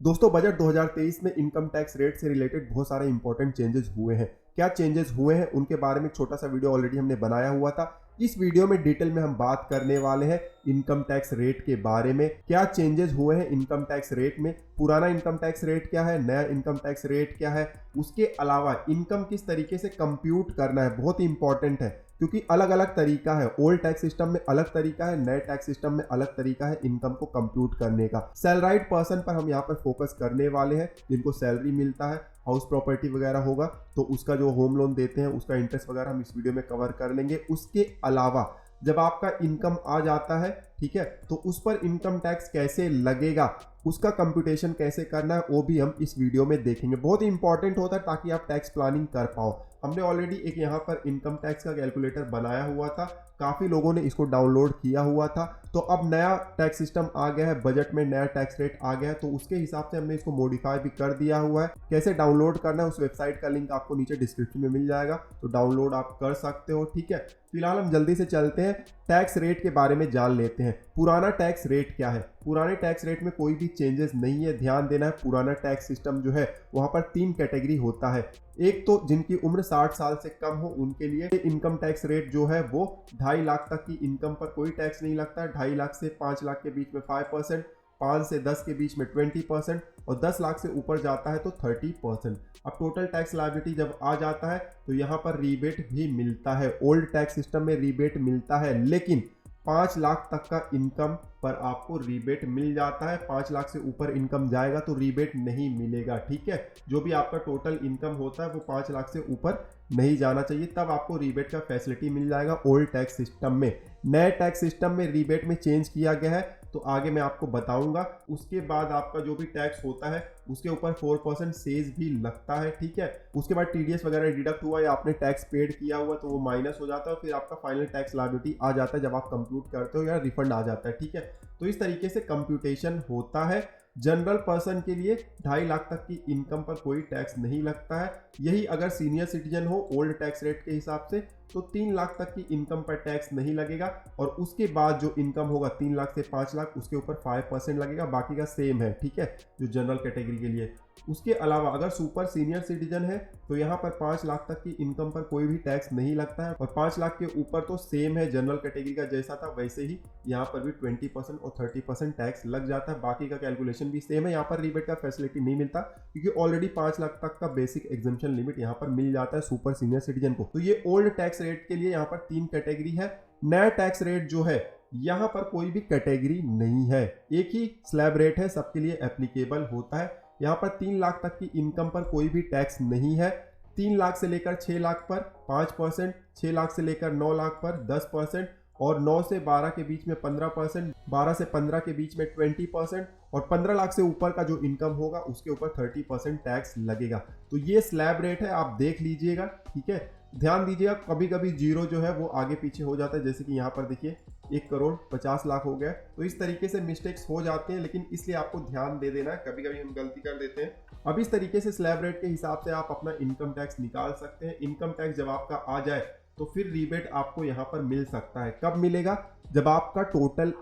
दोस्तों बजट 2023 में income tax rate से रिलेटेड बहुत सारे इंपॉर्टेंट चेंजेस हुए हैं। क्या चेंजेस हुए हैं उनके बारे में एक छोटा सा वीडियो ऑलरेडी हमने बनाया हुआ था। इस वीडियो में डिटेल में हम बात करने वाले हैं इनकम टैक्स रेट के बारे में। क्या चेंजेस हुए हैं इनकम टैक्स रेट में, पुराना इनकम टैक्स रेट क्या है, नया इनकम टैक्स रेट क्या है, उसके अलावा इनकम किस तरीके से कंप्यूट करना है, बहुत ही इंपॉर्टेंट है क्योंकि अलग अलग तरीका है। ओल्ड टैक्स सिस्टम में अलग तरीका है, नए टैक्स सिस्टम में अलग तरीका है इनकम को कंप्यूट करने का। सैलराइड पर्सन पर हम यहाँ पर फोकस करने वाले हैं, जिनको सैलरी मिलता है, हाउस प्रॉपर्टी वगैरह होगा तो उसका जो होम लोन देते हैं उसका इंटरेस्ट वगैरह हम इस वीडियो में कवर कर लेंगे। उसके अलावा जब आपका इनकम आ जाता है, ठीक है, तो उस पर इनकम टैक्स कैसे लगेगा, उसका कंप्यूटेशन कैसे करना है वो भी हम इस वीडियो में देखेंगे। बहुत ही इंपॉर्टेंट होता है ताकि आप टैक्स प्लानिंग कर पाओ। हमने ऑलरेडी एक यहाँ पर इनकम टैक्स का कैलकुलेटर बनाया हुआ था, काफ़ी लोगों ने इसको डाउनलोड किया हुआ था। तो अब नया टैक्स सिस्टम आ गया है, बजट में नया टैक्स रेट आ गया है, तो उसके हिसाब से हमने इसको मॉडिफाई भी कर दिया हुआ है। कैसे डाउनलोड करना है उस वेबसाइट का लिंक आपको नीचे डिस्क्रिप्शन में मिल जाएगा, तो डाउनलोड आप कर सकते हो, ठीक है। फिलहाल हम जल्दी से चलते हैं, टैक्स रेट के बारे में जान लेते हैं। पुराना टैक्स रेट क्या है? पुराने टैक्स रेट में कोई भी चेंजेस नहीं है, ध्यान देना है। पुराना टैक्स सिस्टम जो है वहाँ पर 3 कैटेगरी होता है। एक तो जिनकी उम्र 60 साल से कम हो उनके लिए इनकम टैक्स रेट जो है वो 2.5 लाख तक की इनकम पर कोई टैक्स नहीं लगता है। 2.5 लाख से 5 लाख के बीच में 5%, 5 से 10 के बीच में 20% और 10 लाख से ऊपर जाता है तो 30%। अब टोटल टैक्स लायबिलिटी जब आ जाता है तो यहाँ पर रीबेट भी मिलता है। ओल्ड टैक्स सिस्टम में रीबेट मिलता है, लेकिन 5 लाख तक का इनकम पर आपको रीबेट मिल जाता है। 5 लाख से ऊपर इनकम जाएगा तो रीबेट नहीं मिलेगा, ठीक है। जो भी आपका टोटल इनकम होता है वो 5 लाख से ऊपर नहीं जाना चाहिए, तब आपको रीबेट का फैसिलिटी मिल जाएगा ओल्ड टैक्स सिस्टम में। नए टैक्स सिस्टम में रीबेट में चेंज किया गया है, तो आगे मैं आपको बताऊंगा। उसके बाद आपका जो भी टैक्स होता है उसके ऊपर 4% सेज भी लगता है, ठीक है। उसके बाद टीडीएस वगैरह डिडक्ट हुआ या आपने टैक्स पेड किया हुआ तो वो माइनस हो जाता है और फिर आपका फाइनल टैक्स लायबिलिटी आ जाता है जब आप कंप्यूट करते हो या रिफंड आ जाता है, ठीक है। तो इस तरीके से कंप्यूटेशन होता है। जनरल पर्सन के लिए 2.5 लाख तक की इनकम पर कोई टैक्स नहीं लगता है। यही अगर सीनियर सिटीजन हो ओल्ड टैक्स रेट के हिसाब से तो 3 लाख तक की इनकम पर टैक्स नहीं लगेगा और उसके बाद जो इनकम होगा 3 लाख से 5 लाख उसके ऊपर 5% लगेगा, बाकी का सेम है, ठीक है, जो जनरल कैटेगरी के लिए। उसके अलावा अगर सुपर सीनियर सिटीजन है तो यहाँ पर 5 लाख तक की इनकम पर कोई भी टैक्स नहीं लगता है और 5 लाख के ऊपर तो सेम है, जनरल कैटेगरी का जैसा था वैसे ही यहाँ पर भी 20% और 30% टैक्स लग जाता है। बाकी का कैलकुलेशन भी सेम है। यहाँ पर रीबेट का फैसिलिटी नहीं मिलता क्योंकि ऑलरेडी 5 लाख तक का बेसिक एग्जम्पशन लिमिट यहाँ पर मिल जाता है सुपर सीनियर सिटीजन को। तो ये ओल्ड टैक्स रेट के लिए यहाँ पर 3 कैटेगरी है। नया टैक्स रेट जो है यहाँ पर कोई भी कैटेगरी नहीं है, एक ही स्लैब रेट है, सबके लिए एप्लीकेबल होता है। यहाँ पर 3 लाख तक की इनकम पर कोई भी टैक्स नहीं है। 3 लाख से लेकर 6 लाख पर 5%, 6 लाख से लेकर 9 लाख पर 10% और 9 से 12 के बीच में 15%, 12 से 15 के बीच में 20% और 15 लाख से ऊपर का जो इनकम होगा उसके ऊपर 30% टैक्स लगेगा। तो ये स्लैब रेट है, आप देख लीजिएगा, ठीक है। ध्यान दीजिएगा, कभी कभी जीरो जो है वो आगे पीछे हो जाता है, जैसे कि यहाँ पर देखिए 1 करोड़ 50 लाख हो गया। तो इस तरीके से मिस्टेक्स हो जाते हैं, लेकिन इसलिए आपको ध्यान दे देना है, कभी कभी हम गलती कर देते हैं। अब इस तरीके से स्लैब रेट के हिसाब से आप अपना इनकम टैक्स निकाल सकते हैं। इनकम टैक्स जब आपका आ जाए तो फिर रीबेट आपको यहाँ पर मिल सकता है। कब मिलेगा? जब आपका टोटल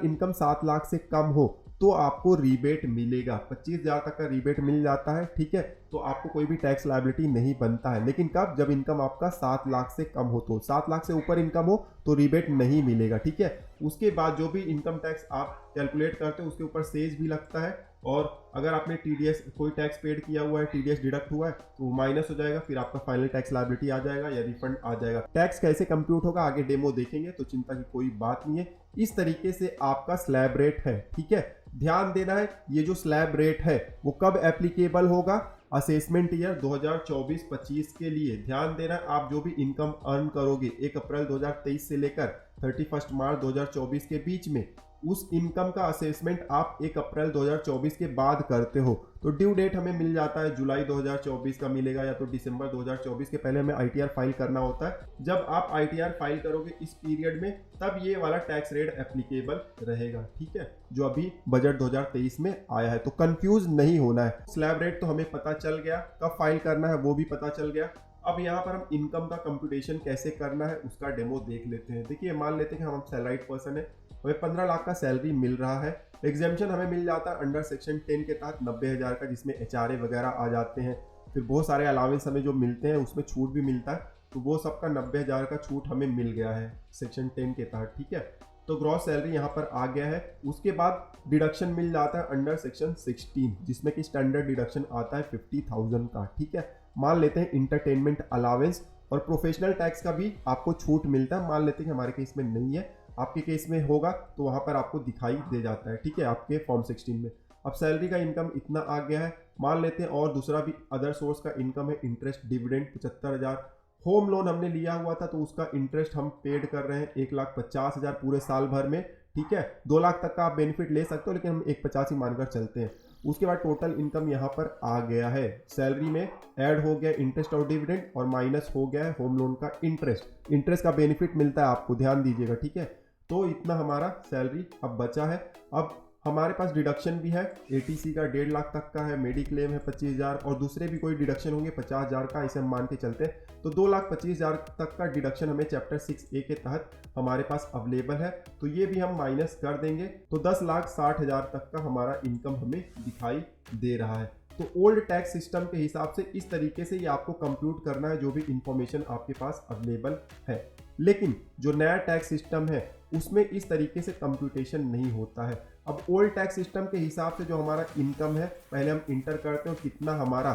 इनकम 7 लाख से कम हो तो आपको रीबेट मिलेगा। 25,000 तक का रीबेट मिल जाता है, ठीक है, तो आपको कोई भी टैक्स लायबिलिटी नहीं बनता है। लेकिन कब? जब इनकम आपका 7 लाख से कम हो। तो 7 लाख से ऊपर इनकम हो तो रीबेट नहीं मिलेगा, ठीक है। उसके बाद जो भी इनकम टैक्स आप कैलकुलेट करते हो उसके ऊपर सेज भी लगता है और अगर आपने टीडीएस कोई टैक्स पेड किया हुआ है, टीडीएस डिडक्ट हुआ है तो वो माइनस हो जाएगा, फिर आपका फाइनल टैक्स लायबिलिटी आ जाएगा या रिफंड आ जाएगा। टैक्स कैसे कंप्यूट होगा आगे डेमो देखेंगे, तो चिंता की कोई बात नहीं है। इस तरीके से आपका स्लैब रेट है, ठीक है। ध्यान देना है, ये जो स्लैब रेट है वो कब एप्लीकेबल होगा? असेसमेंट ईयर 2024-25 के लिए। ध्यान देना, आप जो भी इनकम अर्न करोगे 1 अप्रैल 2023 से लेकर 31 मार्च 2024 के बीच में, उस इनकम का असेसमेंट आप 1 अप्रैल 2024 के बाद करते हो तो ड्यू डेट हमें मिल जाता है जुलाई 2024 का मिलेगा या तो दिसंबर 2024 के पहले हमें आईटीआर फाइल करना होता है। जब आप आईटीआर फाइल करोगे इस पीरियड में तब ये वाला टैक्स रेट एप्लीकेबल रहेगा, ठीक है, जो अभी बजट 2023 में आया है। तो कंफ्यूज नहीं होना है। स्लैब रेट तो हमें पता चल गया, कब फाइल करना है वो भी पता चल गया। अब यहाँ पर हम इनकम का कंप्यूटेशन कैसे करना है उसका डेमो देख लेते हैं। देखिए मान लेते हैं कि हम सैलराइड पर्सन है, हमें 15 लाख का सैलरी मिल रहा है। एग्जेम्पशन हमें मिल जाता है अंडर सेक्शन 10 के तहत 90,000 का, जिसमें HRA वगैरह आ जाते हैं, फिर बहुत सारे अलावेंस हमें जो मिलते हैं उसमें छूट भी मिलता है, तो वो सबका 90,000 का छूट हमें मिल गया है सेक्शन 10 के तहत। ठीक है, तो ग्रॉस सैलरी यहाँ पर आ गया है। उसके बाद डिडक्शन मिल जाता है अंडर सेक्शन 16, जिसमें कि स्टैंडर्ड डिडक्शन आता है 50,000 का। ठीक है, मान लेते हैं इंटरटेनमेंट अलावेंस और प्रोफेशनल टैक्स का भी आपको छूट मिलता है। मान लेते हैं कि हमारे केस में नहीं है, आपके केस में होगा तो वहाँ पर आपको दिखाई दे जाता है। ठीक है, आपके फॉर्म 16 में। अब सैलरी का इनकम इतना आ गया है। मान लेते हैं और दूसरा भी अदर सोर्स का इनकम है, इंटरेस्ट डिविडेंड 75,000। होम लोन हमने लिया हुआ था तो उसका इंटरेस्ट हम पेड कर रहे हैं 1,50,000 पूरे साल भर में। ठीक है, 2 लाख तक का आप बेनिफिट ले सकते हो, लेकिन हम 1,50,000 ही मानकर चलते हैं। उसके बाद टोटल इनकम यहाँ पर आ गया है, सैलरी में ऐड हो गया इंटरेस्ट और डिविडेंड और माइनस हो गया है होम लोन का इंटरेस्ट। इंटरेस्ट का बेनिफिट मिलता है आपको, ध्यान दीजिएगा। ठीक है, तो इतना हमारा सैलरी अब बचा है। अब हमारे पास डिडक्शन भी है, ATC का 1.5 लाख तक का है, मेडिक्लेम है 25,000 और दूसरे भी कोई डिडक्शन होंगे 50,000 का, इसे हम मान के चलते हैं। तो 2,25,000 तक का डिडक्शन हमें चैप्टर 6A के तहत हमारे पास अवेलेबल है, तो ये भी हम माइनस कर देंगे, तो 10,60,000 तक का हमारा इनकम हमें दिखाई दे रहा है। तो ओल्ड टैक्स सिस्टम के हिसाब से इस तरीके से ये आपको कंप्यूट करना है, जो भी इंफॉर्मेशन आपके पास अवेलेबल है। लेकिन जो नया टैक्स सिस्टम है उसमें इस तरीके से कंप्यूटेशन नहीं होता है। अब ओल्ड टैक्स सिस्टम के हिसाब से जो हमारा इनकम है पहले हम इंटर करते हैं और कितना हमारा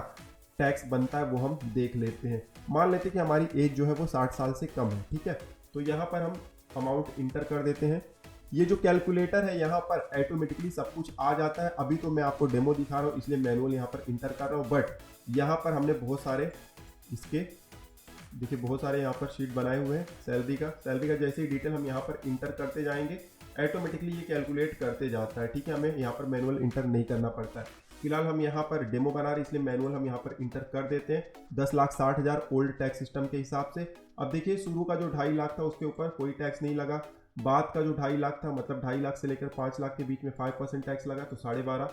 टैक्स बनता है वो हम देख लेते हैं। मान लेते हैं कि हमारी एज जो है वो 60 साल से कम है। ठीक है, तो यहाँ पर हम अमाउंट इंटर कर देते हैं। ये जो कैलकुलेटर है यहाँ पर ऑटोमेटिकली सब कुछ आ जाता है। अभी तो मैं आपको डेमो दिखा रहा हूँ इसलिए मैनुअल यहाँ पर इंटर कर रहा हूँ, बट यहाँ पर हमने बहुत सारे इसके देखिए बहुत सारे यहाँ पर शीट बनाए हुए हैं सैलरी का जैसे ही डिटेल हम यहाँ पर इंटर करते जाएंगे ऑटोमेटिकली ये कैलकुलेट करते जाता है। ठीक है, हमें यहाँ पर मैनुअल इंटर नहीं करना पड़ता है। फिलहाल हम यहाँ पर डेमो बना रहे हैं इसलिए मैनुअल हम यहाँ पर इंटर कर देते हैं 10,60,000 ओल्ड टैक्स सिस्टम के हिसाब से। अब देखिए शुरू का जो 2.5 लाख था उसके ऊपर कोई टैक्स नहीं लगा, बाद का जो 2.5 लाख था मतलब 2.5 लाख से लेकर 5 लाख के बीच में 5% टैक्स लगा तो 12.5।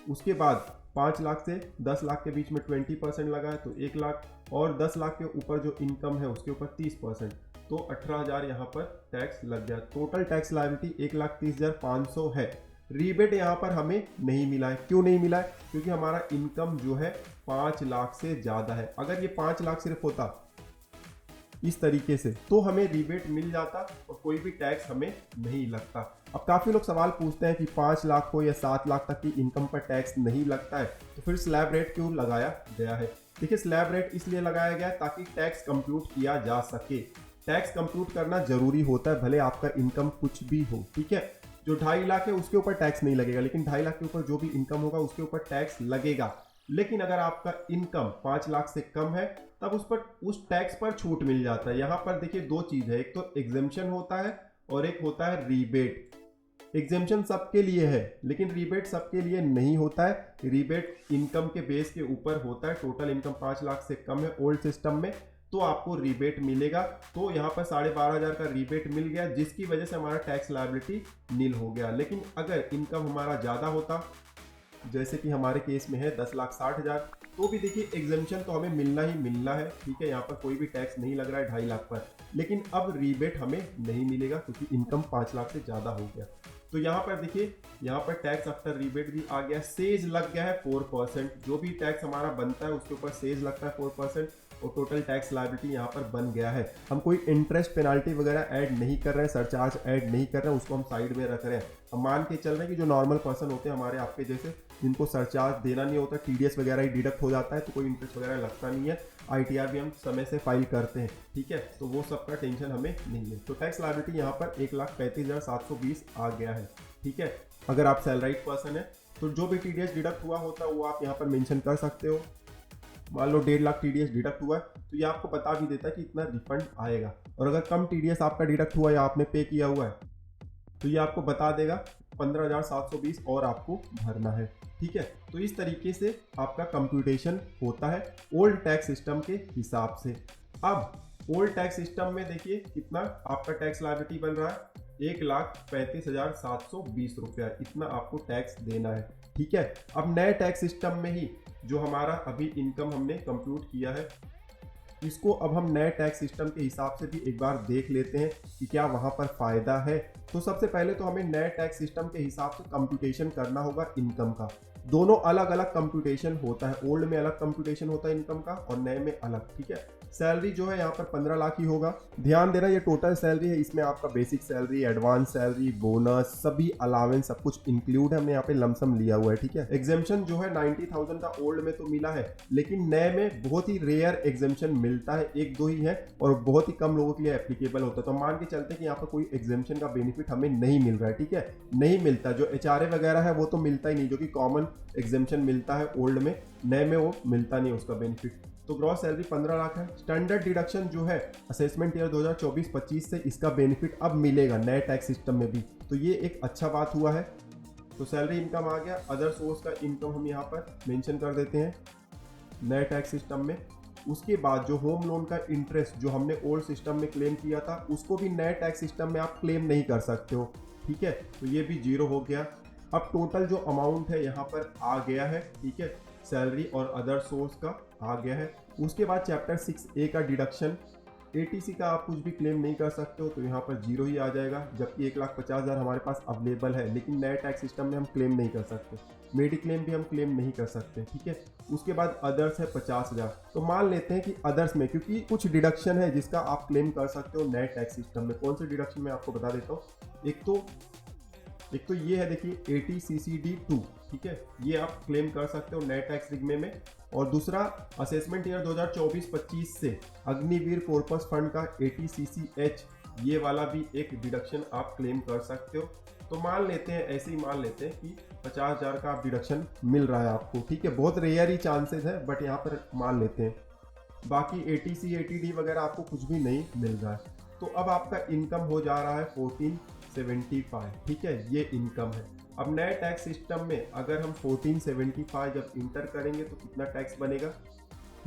उसके बाद 5 लाख से 10 लाख के बीच में 20% लगा है तो 1 लाख, और 10 लाख के ऊपर जो इनकम है उसके ऊपर 30%, तो 18,000 यहाँ पर टैक्स लग गया। टोटल टैक्स लायबिलिटी 1,30,500 है। रीबेट यहाँ पर हमें नहीं मिला है। क्यों नहीं मिला है? क्योंकि हमारा इनकम जो है 5 लाख से ज़्यादा है। अगर ये 5 लाख सिर्फ होता इस तरीके से तो हमें रिबेट मिल जाता और कोई भी टैक्स हमें नहीं लगता। अब काफ़ी लोग सवाल पूछते हैं कि 5 लाख हो या 7 लाख तक की इनकम पर टैक्स नहीं लगता है तो फिर स्लैब रेट क्यों लगाया गया है? देखिए स्लैब रेट इसलिए लगाया गया है ताकि टैक्स कंप्यूट किया जा सके। टैक्स कंप्यूट करना जरूरी होता है भले आपका इनकम कुछ भी हो। ठीक है, जो 2.5 लाख है उसके ऊपर टैक्स नहीं लगेगा, लेकिन 2.5 लाख के ऊपर जो भी इनकम होगा उसके ऊपर टैक्स लगेगा। लेकिन अगर आपका इनकम 5 लाख से कम है तब उस टैक्स पर छूट मिल जाता है। यहाँ पर देखिए दो चीज है, एक तो एग्जेम्पशन होता है और एक होता है रीबेट। एग्जेम्पशन सबके लिए है लेकिन रीबेट सबके लिए नहीं होता है। रीबेट इनकम के बेस के ऊपर होता है। टोटल इनकम 5 लाख से कम है ओल्ड सिस्टम में तो आपको रीबेट मिलेगा। तो यहाँ पर 12,500 का रीबेट मिल गया जिसकी वजह से हमारा टैक्स लायबिलिटी नील हो गया। लेकिन अगर इनकम हमारा ज़्यादा होता जैसे कि हमारे केस में है 10,60,000 तो भी देखिए एग्जेम्पशन तो हमें मिलना ही मिलना है। ठीक है, यहाँ पर कोई भी टैक्स नहीं लग रहा है 2.5 लाख पर, लेकिन अब रीबेट हमें नहीं मिलेगा क्योंकि इनकम 5 लाख से ज़्यादा हो गया। तो यहाँ पर देखिए यहाँ पर टैक्स आफ्टर रीबेट भी आ गया। सेज लग गया है 4%। जो भी टैक्स हमारा बनता है उसके ऊपर सेज लगता है 4% और टोटल टैक्स लायबिलिटी यहाँ पर बन गया है। हम कोई इंटरेस्ट पेनाल्टी वगैरह ऐड नहीं कर रहे हैं, सरचार्ज ऐड नहीं कर रहे हैं, उसको हम साइड में रख रहे हैं। हम मान के चल रहे हैं कि जो नॉर्मल पर्सन होते हैं हमारे आपके जैसे जिनको सरचार्ज देना नहीं होता, TDS वगैरह ही डिडक्ट हो जाता है तो कोई इंटरेस्ट वगैरह लगता नहीं है। ITR भी हम समय से फाइल करते हैं। ठीक है, तो वो सबका टेंशन हमें नहीं है। तो टैक्स लायबिलिटी यहाँ पर 1,35,720 आ गया है। ठीक है, अगर आप सैलराइड पर्सन है तो जो भी TDS डिडक्ट हुआ होता है वो आप यहाँ पर मेंशन कर सकते हो। मान लो 1.5 लाख TDS डिडक्ट हुआ है तो ये आपको बता भी देता है कि इतना रिफंड आएगा। और अगर कम TDS आपका डिडक्ट हुआ या आपने पे किया हुआ है तो ये आपको बता देगा 15,720 और आपको भरना है। ठीक है, तो इस तरीके से आपका कंप्यूटेशन होता है ओल्ड टैक्स सिस्टम के हिसाब से। अब ओल्ड टैक्स सिस्टम में देखिए कितना आपका टैक्स लायबिलिटी बन रहा है, 1,35,720 रुपया, इतना आपको टैक्स देना है। ठीक है, अब नए टैक्स सिस्टम में ही जो हमारा अभी इनकम हमने कंप्यूट किया है इसको अब हम नए टैक्स सिस्टम के हिसाब से भी एक बार देख लेते हैं कि क्या वहाँ पर फ़ायदा है। तो सबसे पहले तो हमें नए टैक्स सिस्टम के हिसाब से कंप्यूटेशन करना होगा इनकम का। दोनों अलग अलग कंप्यूटेशन होता है, ओल्ड में अलग कंप्यूटेशन होता है इनकम का और नए में अलग, ठीक है। सैलरी जो है यहाँ पर 15 लाख ही होगा। ध्यान देना ये टोटल सैलरी है, इसमें आपका basic salary, advance salary, bonus, सभी अलावेंस सब कुछ इंक्लूड है। हमने यहाँ पे लमसम लिया हुआ है, ठीक है। एग्जेम्पशन जो है 90,000 का ओल्ड में तो मिला है, लेकिन नए में बहुत ही रेयर एग्जेम्पशन मिलता है, एक दो ही है और बहुत ही कम लोगों के लिए एप्लीकेबल होता है। तो मान के चलते हैं कि यहाँ पर कोई एग्जेम्पशन का बेनिफिट हमें नहीं मिल रहा है, ठीक है, नहीं मिलता। जो HRA वगैरह है वो तो मिलता ही नहीं, जो कि कॉमन एग्जेम्पशन मिलता है ओल्ड में, नए में वो मिलता नहीं उसका बेनिफिट। तो ग्रॉस सैलरी 15 लाख है। स्टैंडर्ड डिडक्शन जो है असेसमेंट ईयर 2024-25 से इसका बेनिफिट अब मिलेगा नए टैक्स सिस्टम में भी, तो ये एक अच्छा बात हुआ है। तो सैलरी इनकम आ गया। अदर सोर्स का इनकम हम यहाँ पर मेंशन कर देते हैं नए टैक्स सिस्टम में। उसके बाद जो होम लोन का इंटरेस्ट जो हमने ओल्ड सिस्टम में क्लेम किया था, उसको भी नए टैक्स सिस्टम में आप क्लेम नहीं कर सकते हो, ठीक है, तो ये भी जीरो हो गया। अब टोटल जो अमाउंट है यहाँ पर आ गया है, ठीक है, सैलरी और अदर सोर्स का आ गया है। उसके बाद चैप्टर 6A का डिडक्शन, ATC का आप कुछ भी क्लेम नहीं कर सकते हो, तो यहाँ पर जीरो ही आ जाएगा, जबकि 1,50,000 हमारे पास अवेलेबल है, लेकिन नए टैक्स सिस्टम में हम क्लेम नहीं कर सकते। मेडिक्लेम भी हम क्लेम नहीं कर सकते, ठीक है। उसके बाद अदर्स है 50,000। तो मान लेते हैं कि अदर्स में, क्योंकि कुछ डिडक्शन है जिसका आप क्लेम कर सकते हो नए टैक्स सिस्टम में। कौन से डिडक्शन मैं आपको बता देता हूँ। एक तो ये है, देखिए, ATCCD2, ठीक है, ये आप क्लेम कर सकते हो नए टैक्स रिग्मे में। और दूसरा असेसमेंट ईयर 2024-25 से अग्निवीर कॉर्पस फंड का ATCCH, ये वाला भी एक डिडक्शन आप क्लेम कर सकते हो। तो मान लेते हैं, ऐसे ही मान लेते हैं कि 50,000 का आप डिडक्शन मिल रहा है आपको, ठीक है, बहुत रेयर ही चांसेस है, बट यहाँ पर मान लेते हैं। बाकी ATC ATD वगैरह आपको कुछ भी नहीं मिल रहा है। तो अब आपका इनकम हो जा रहा है 1475, ठीक है, ये इनकम है। अब नए टैक्स सिस्टम में अगर हम 1475 जब इंटर करेंगे तो कितना टैक्स बनेगा,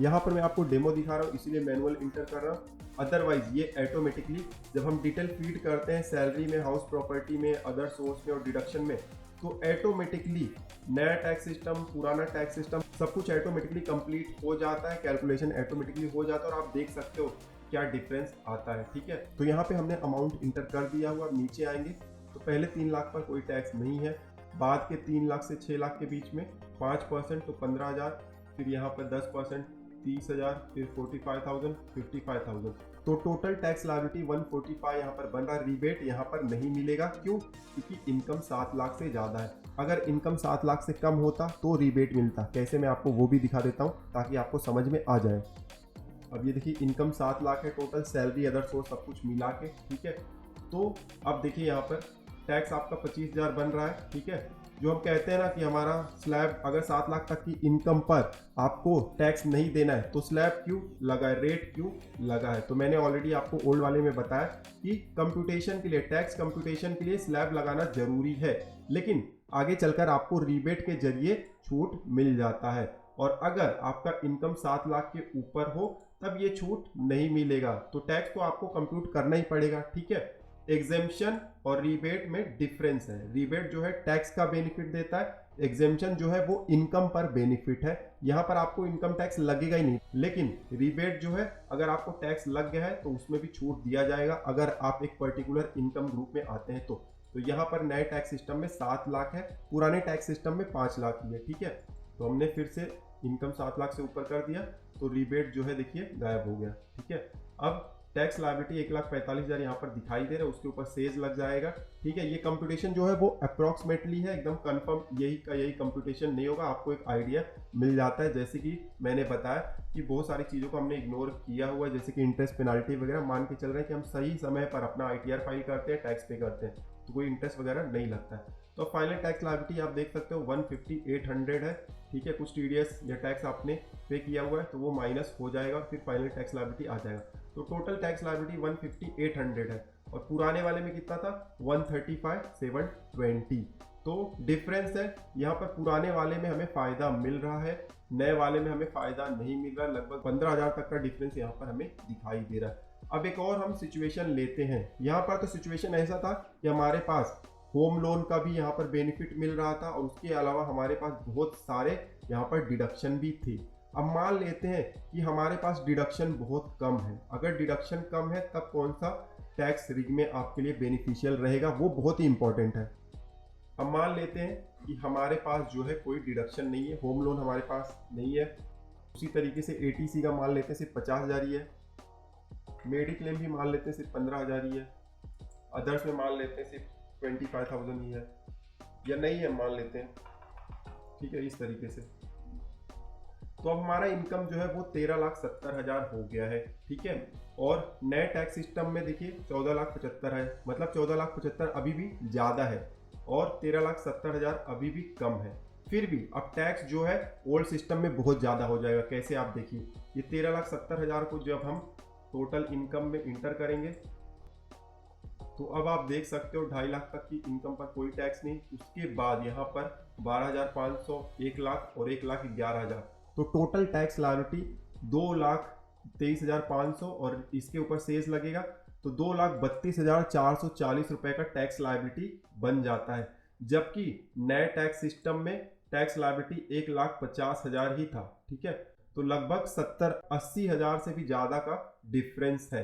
यहाँ पर मैं आपको डेमो दिखा रहा हूँ, इसीलिए मैनुअल इंटर कर रहा हूँ। अदरवाइज ये ऑटोमेटिकली जब हम डिटेल फीड करते हैं सैलरी में, हाउस प्रॉपर्टी में, अदर सोर्स में और डिडक्शन में, तो ऑटोमेटिकली नया टैक्स सिस्टम, पुराना टैक्स सिस्टम, सब कुछ ऑटोमेटिकली कंप्लीट हो जाता है, कैलकुलेशन ऑटोमेटिकली हो जाता है और आप देख सकते हो क्या डिफरेंस आता है, ठीक है। तो यहाँ पे हमने अमाउंट इंटर कर दिया हुआ। नीचे आएंगे तो पहले 3 लाख पर कोई टैक्स नहीं है, बाद के 3 लाख से 6 लाख के बीच में 5% तो 15,000, फिर यहाँ पर 10% 30,000, फिर 45,000, 55,000। तो टोटल टैक्स लायबिलिटी 145 यहाँ पर बन रहा है। रिबेट यहाँ पर नहीं मिलेगा, क्यों, क्योंकि इनकम 7 लाख से ज़्यादा है। अगर इनकम 7 लाख से कम होता तो रिबेट मिलता। कैसे, मैं आपको वो भी दिखा देता हूँ ताकि आपको समझ में आ जाए। अब ये देखिए, इनकम 7 लाख है टोटल, सैलरी अदर सोर्स सब कुछ मिला के, ठीक है। तो अब देखिए यहाँ पर टैक्स आपका 25,000 बन रहा है, ठीक है। जो हम कहते हैं ना कि हमारा स्लैब अगर 7 लाख तक की इनकम पर आपको टैक्स नहीं देना है, तो स्लैब क्यों लगा है, रेट क्यों लगा है। तो मैंने ऑलरेडी आपको ओल्ड वाले में बताया कि कंप्यूटेशन के लिए, टैक्स कंप्यूटेशन के लिए स्लैब लगाना जरूरी है, लेकिन आगे चलकर आपको रिबेट के जरिए छूट मिल जाता है। और अगर आपका इनकम 7 लाख के ऊपर हो तब ये छूट नहीं मिलेगा, तो टैक्स तो आपको कंप्यूट करना ही पड़ेगा, ठीक है। एग्जेम्पशन और रिबेट में डिफरेंस है। रिबेट जो है टैक्स का बेनिफिट देता है, एग्जेम्पशन जो है वो इनकम पर बेनिफिट है। यहाँ पर आपको इनकम टैक्स लगेगा ही नहीं, लेकिन रिबेट जो है अगर आपको टैक्स लग गया है तो उसमें भी छूट दिया जाएगा अगर आप एक पर्टिकुलर इनकम ग्रुप में आते हैं तो। यहाँ पर नए टैक्स सिस्टम में 7 लाख है, पुराने टैक्स सिस्टम में 5 लाख ही है, ठीक है। तो हमने फिर से इनकम 7 लाख से ऊपर कर दिया, तो रिबेट जो है देखिए गायब हो गया, ठीक है। अब टैक्स लायबिलिटी 1,45,000 यहाँ पर दिखाई दे रहा है, उसके ऊपर सेज लग जाएगा, ठीक है। ये कंप्यूटेशन जो है वो अप्रोक्सीमेटली है, एकदम कंफर्म यही का यही कंप्यूटेशन नहीं होगा, आपको एक आइडिया मिल जाता है। जैसे कि मैंने बताया कि बहुत सारी चीज़ों को हमने इग्नोर किया हुआ है, जैसे कि इंटरेस्ट पेनाल्टी वगैरह, मान के चल रहे हैं कि हम सही समय पर अपना ITR फाइल करते हैं, टैक्स पे करते हैं, तो कोई इंटरेस्ट वगैरह नहीं लगता है। तो फाइनल टैक्स लायबिलिटी आप देख सकते हो 150,800 है, ठीक है। कुछ TDS या टैक्स आपने पे किया हुआ है तो वो माइनस हो जाएगा, फिर फाइनल टैक्स लायबिलिटी आ जाएगा। तो टोटल टैक्स लायबिलिटी 150,800 है, और पुराने वाले में कितना था 135,720। तो डिफरेंस है यहाँ पर, पुराने वाले में हमें फ़ायदा मिल रहा है, नए वाले में हमें फ़ायदा नहीं मिल रहा। लगभग 15,000 तक का डिफरेंस यहाँ पर हमें दिखाई दे रहा है। अब एक और हम सिचुएशन लेते हैं। यहाँ पर तो सिचुएशन ऐसा था कि हमारे पास होम लोन का भी यहाँ पर बेनिफिट मिल रहा था, और उसके अलावा हमारे पास बहुत सारे यहाँ पर डिडक्शन भी थे। अब मान लेते हैं कि हमारे पास डिडक्शन बहुत कम है। अगर डिडक्शन कम है तब कौन सा टैक्स रिग में आपके लिए बेनिफिशियल रहेगा, वो बहुत ही इंपॉर्टेंट है। अब मान लेते हैं कि हमारे पास जो है कोई डिडक्शन नहीं है, होम लोन हमारे पास नहीं है, उसी तरीके से एटीसी का मान लेते हैं सिर्फ 50,000 ही है, मेडिक्लेम भी मान लेते हैं सिर्फ 15,000 ही है, अदर्स में मान लेते हैं सिर्फ 25,000 ही है, या नहीं है मान लेते हैं, ठीक है, इस तरीके से। तो अब हमारा इनकम जो है वो 13,70,000 हो गया है, ठीक है। और नए टैक्स सिस्टम में देखिए 14,75,000 है, मतलब 14,75,000 अभी भी ज़्यादा है और 13,70,000 अभी भी कम है। फिर भी अब टैक्स जो है ओल्ड सिस्टम में बहुत ज़्यादा हो जाएगा। कैसे, आप देखिए, ये 13,70,000 को जब हम टोटल इनकम में इंटर करेंगे तो अब आप देख सकते हो 2.5 लाख तक की इनकम पर कोई टैक्स नहीं। उसके बाद यहाँ पर 12,500, 1 लाख और 1,11,000, तो टोटल टैक्स लायबिलिटी 2,23,500 और इसके ऊपर सेस लगेगा तो 2,32,440 रुपए का टैक्स लायबिलिटी बन जाता है। जबकि नए टैक्स सिस्टम में टैक्स लायबिलिटी 1,50,000 ही था, ठीक है। तो लगभग 70-80 हजार से भी ज्यादा का डिफरेंस है।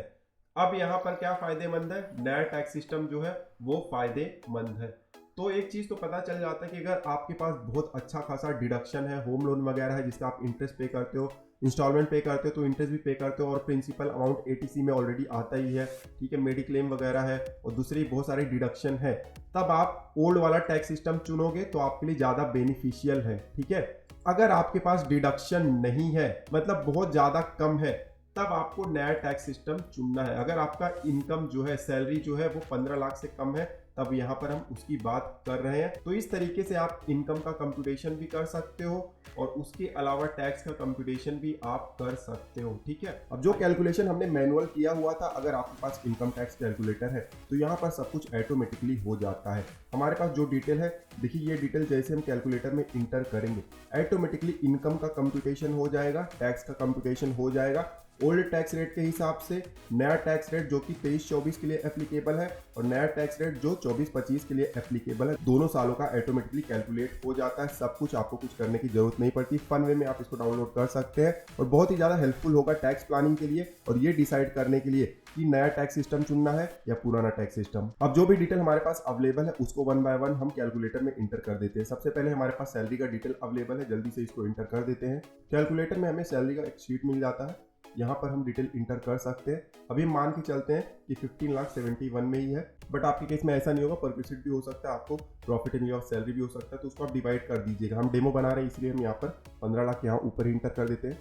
अब यहाँ पर क्या फायदेमंद है, नया टैक्स सिस्टम जो है वो फायदेमंद है। तो एक चीज तो पता चल जाता है कि अगर आपके पास बहुत अच्छा खासा डिडक्शन है, होम लोन वगैरह है जिसका आप इंटरेस्ट पे करते हो, इंस्टॉलमेंट पे करते हो तो इंटरेस्ट भी पे करते हो और प्रिंसिपल अमाउंट एटीसी में ऑलरेडी आता ही है, ठीक है, मेडिक्लेम वगैरह है और दूसरी बहुत सारी डिडक्शन है, तब आप ओल्ड वाला टैक्स सिस्टम चुनोगे तो आपके लिए ज्यादा बेनिफिशियल है, ठीक है। अगर आपके पास डिडक्शन नहीं है, मतलब बहुत ज्यादा कम है, तब आपको नया टैक्स सिस्टम चुनना है। अगर आपका इनकम जो है, सैलरी जो है वो 15 लाख से कम है, तब यहाँ पर हम उसकी बात कर रहे हैं। तो इस तरीके से आप इनकम का कंप्यूटेशन भी कर सकते हो और उसके अलावा टैक्स का कंप्यूटेशन भी आप कर सकते हो, ठीक है। अब जो कैलकुलेशन हमने मैनुअल किया हुआ था, अगर आपके पास इनकम टैक्स कैलकुलेटर है तो यहाँ पर सब कुछ ऑटोमेटिकली हो जाता है। हमारे पास जो डिटेल है, देखिए ये डिटेल जैसे हम कैलकुलेटर में इंटर करेंगे ऑटोमेटिकली इनकम का कंप्यूटेशन हो जाएगा, टैक्स का कंप्यूटेशन हो जाएगा ओल्ड टैक्स रेट के हिसाब से, नया टैक्स रेट जो कि 23-24 के लिए एप्लीकेबल है और नया टैक्स रेट जो 24-25 के लिए एप्लीकेबल है, दोनों सालों का ऑटोमेटिकली कैलकुलेट हो जाता है। सब कुछ आपको कुछ करने की जरूरत नहीं पड़ती, फन वे में आप इसको डाउनलोड कर सकते हैं और बहुत ही ज्यादा हेल्पफुल होगा टैक्स प्लानिंग के लिए और ये डिसाइड करने के लिए कि नया टैक्स सिस्टम चुनना है या पुराना टैक्स सिस्टम। अब जो भी डिटेल हमारे पास अवेलेबल है उसको 1 बाय 1 हम कैलकुलेटर में इंटर कर देते हैं। सबसे पहले हमारे पास सैलरी का डिटेल अवेलेबल है, जल्दी से इसको इंटर कर देते हैं। कैलकुलेटर में हमें सैलरी का एक शीट मिल जाता है, यहाँ पर हम डिटेल इंटर कर सकते हैं। अभी मान के चलते हैं कि 15,71 में ही है, बट आपके केस में ऐसा नहीं होगा, परक्विजिट भी हो सकता है, आपको प्रॉफिट एंड लॉस सैलरी भी हो सकता है, तो उसको आप डिवाइड कर दीजिएगा। हम डेमो बना रहे हैं इसलिए हम यहाँ पर 15 लाख यहाँ ऊपर ही इंटर कर देते हैं।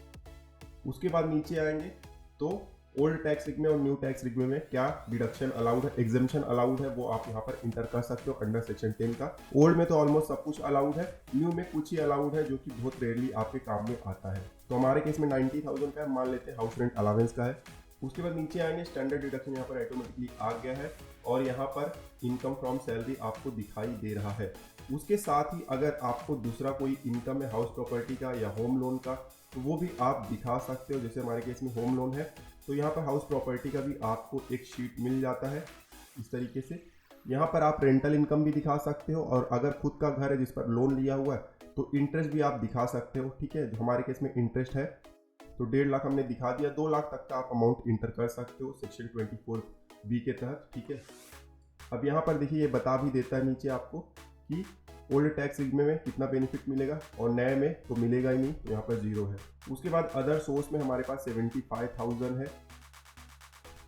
उसके बाद नीचे आएंगे तो ओल्ड टैक्स रिग में और न्यू टैक्स रिग में क्या डिडक्शन अलाउड है, एग्जेम्पशन अलाउड है, वो आप यहाँ पर इंटर कर सकते हो अंडर सेक्शन 10 का। ओल्ड में तो ऑलमोस्ट सब कुछ अलाउड है, न्यू में कुछ ही अलाउड है जो कि बहुत रेयरली आपके काम में आता है। तो हमारे केस में 90,000 का है, मान लेते हैं हाउस रेंट अलावेंस का है। उसके बाद नीचे आएंगे, स्टैंडर्ड डिडक्शन यहाँ पर ऑटोमेटिकली आ गया है और यहाँ पर इनकम फ्रॉम सैलरी आपको दिखाई दे रहा है। उसके साथ ही अगर आपको दूसरा कोई इनकम है हाउस प्रॉपर्टी का या होम लोन का, तो वो भी आप दिखा सकते हो। जैसे हमारे केस में होम लोन है तो यहाँ पर हाउस प्रॉपर्टी का भी आपको एक शीट मिल जाता है इस तरीके से। यहाँ पर आप रेंटल इनकम भी दिखा सकते हो और अगर खुद का घर है जिस पर लोन लिया हुआ है तो इंटरेस्ट भी आप दिखा सकते हो, ठीक है। हमारे केस में इंटरेस्ट है तो 1.5 लाख हमने दिखा दिया, 2 लाख तक का आप अमाउंट इंटर कर सकते हो सेक्शन 24B के तहत, ठीक है। अब यहाँ पर देखिए ये बता भी देता है नीचे आपको कि ओल्ड टैक्स रिग में कितना बेनिफिट मिलेगा और नए में तो मिलेगा ही नहीं, तो यहाँ पर 0 है। उसके बाद अदर सोर्स में हमारे पास 75,000 है।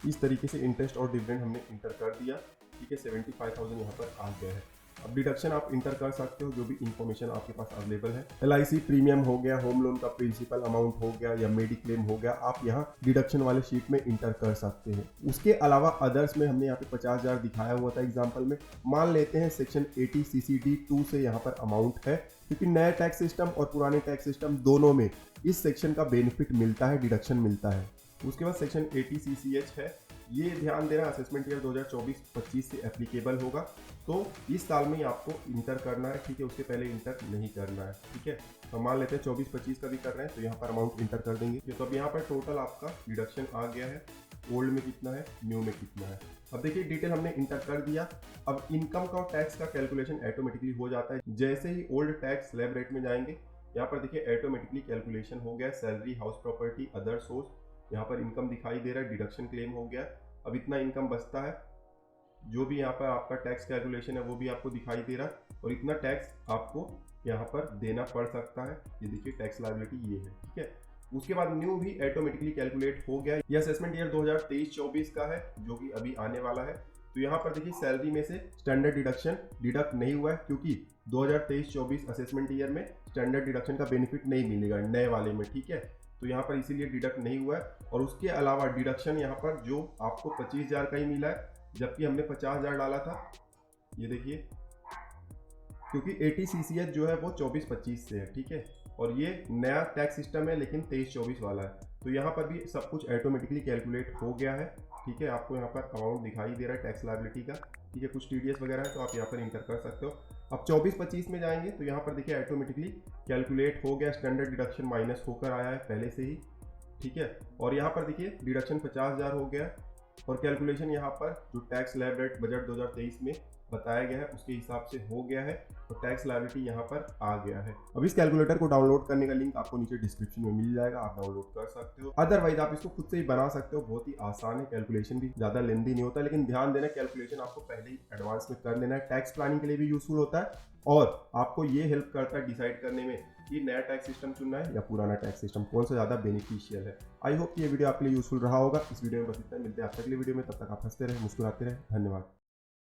इस तरीके से इंटरेस्ट और डिविडेंड हमने इंटर कर दिया, ठीक है। 75,000 यहाँ पर आ गया है। अब डिडक्शन आप इंटर कर सकते हो जो भी इंफॉर्मेशन आपके पास अवेलेबल है। LIC प्रीमियम हो गया, होम लोन का प्रिंसिपल अमाउंट हो गया या मेडिक्लेम हो गया, आप यहाँ डिडक्शन वाले शीट में इंटर कर सकते हैं। उसके अलावा अदर्स में हमने यहाँ पे 50,000 दिखाया हुआ था एग्जाम्पल में, मान लेते हैं सेक्शन 80 CCD 2 से यहाँ पर अमाउंट है, क्योंकि नए टैक्स सिस्टम और पुराने टैक्स सिस्टम दोनों में इस सेक्शन का बेनिफिट मिलता है, डिडक्शन मिलता है। उसके बाद सेक्शन 80 CCH है, ये ध्यान देना असेसमेंट ईयर 2024-25 से एप्लीकेबल होगा, तो इस साल में ही आपको इंटर करना है, ठीक है। उसके पहले इंटर नहीं करना है, ठीक है। तो मान लेते हैं 24-25 का भी कर रहे हैं तो यहाँ पर अमाउंट इंटर कर देंगे। तो अब यहाँ पर टोटल आपका डिडक्शन आ गया है, ओल्ड में कितना है, न्यू में कितना है। अब देखिए डिटेल हमने इंटर कर दिया। अब इनकम का और टैक्स का कैलकुलेशन ऑटोमेटिकली हो जाता है। जैसे ही ओल्ड टैक्स स्लैब रेट में जाएंगे यहाँ पर देखिए ऑटोमेटिकली कैलकुलेशन हो गया, salary, house property, other source, यहाँ पर इनकम दिखाई दे रहा है, डिडक्शन क्लेम हो गया। अब इतना इनकम बचता है, जो भी यहाँ पर आपका टैक्स कैलकुलेशन है वो भी आपको दिखाई दे रहा है, और इतना टैक्स आपको यहाँ पर देना पड़ सकता है। ये देखिए टैक्स लायबिलिटी ये है, ठीक है। उसके बाद न्यू भी ऑटोमेटिकली कैलकुलेट हो गया। ये असेसमेंट ईयर 2023-24 का है, जो कि अभी आने वाला है। तो यहाँ पर देखिए सैलरी में से स्टैंडर्ड डिडक्शन डिडक्ट नहीं हुआ है, क्योंकि 2023-24 असेसमेंट ईयर में स्टैंडर्ड डिडक्शन का बेनिफिट नहीं मिलेगा नए वाले में, ठीक है। तो यहाँ पर इसीलिए डिडक्ट नहीं हुआ है। और उसके अलावा डिडक्शन यहाँ पर जो आपको 25,000 का ही मिला है, जबकि हमने 50,000 डाला था। ये देखिए, क्योंकि 80 CCS जो है वो 24-25 से है, ठीक है। और ये नया टैक्स सिस्टम है, लेकिन 23-24 वाला है। तो यहाँ पर भी सब कुछ ऑटोमेटिकली कैलकुलेट हो गया है, ठीक है। आपको यहाँ पर अमाउंट दिखाई दे रहा है टैक्स लायबिलिटी का, ठीक है। कुछ TDS वगैरह है तो आप यहाँ पर इंटर कर सकते हो। अब 24-25 में जाएंगे तो यहाँ पर देखिए ऑटोमेटिकली कैलकुलेट हो गया, स्टैंडर्ड डिडक्शन माइनस होकर आया है पहले से ही, ठीक है। और यहाँ पर देखिए डिडक्शन 50,000 हो गया, और कैलकुलेशन यहाँ पर जो टैक्स स्लैब रेट बजट 2023 में बताया गया है उसके हिसाब से हो गया है, तो टैक्स लायबिलिटी यहाँ पर आ गया है। अब इस कैलकुलेटर को डाउनलोड करने का लिंक आपको नीचे डिस्क्रिप्शन में मिल जाएगा, आप डाउनलोड कर सकते हो। अदरवाइज आप इसको खुद से ही बना सकते हो, बहुत ही आसान है, कैलकुलेशन भी ज़्यादा लेंदी नहीं होता। लेकिन ध्यान देना, कैलकुलेशन आपको पहले ही एडवांस में कर लेना है। टैक्स प्लानिंग के लिए भी यूजफुल होता है, और आपको ये हेल्प करता है डिसाइड करने में कि नया टैक्स सिस्टम चुनना है या पुराना टैक्स सिस्टम, कौन सा ज़्यादा बेनिफिशियल है। आई होप कि ये वीडियो आपके लिए यूजफुल रहा होगा। इस वीडियो में बस इतना, मिलते हैं आपसे अगले वीडियो में। तब तक आप हंसते रहे, मुस्कुराते रहे। धन्यवाद।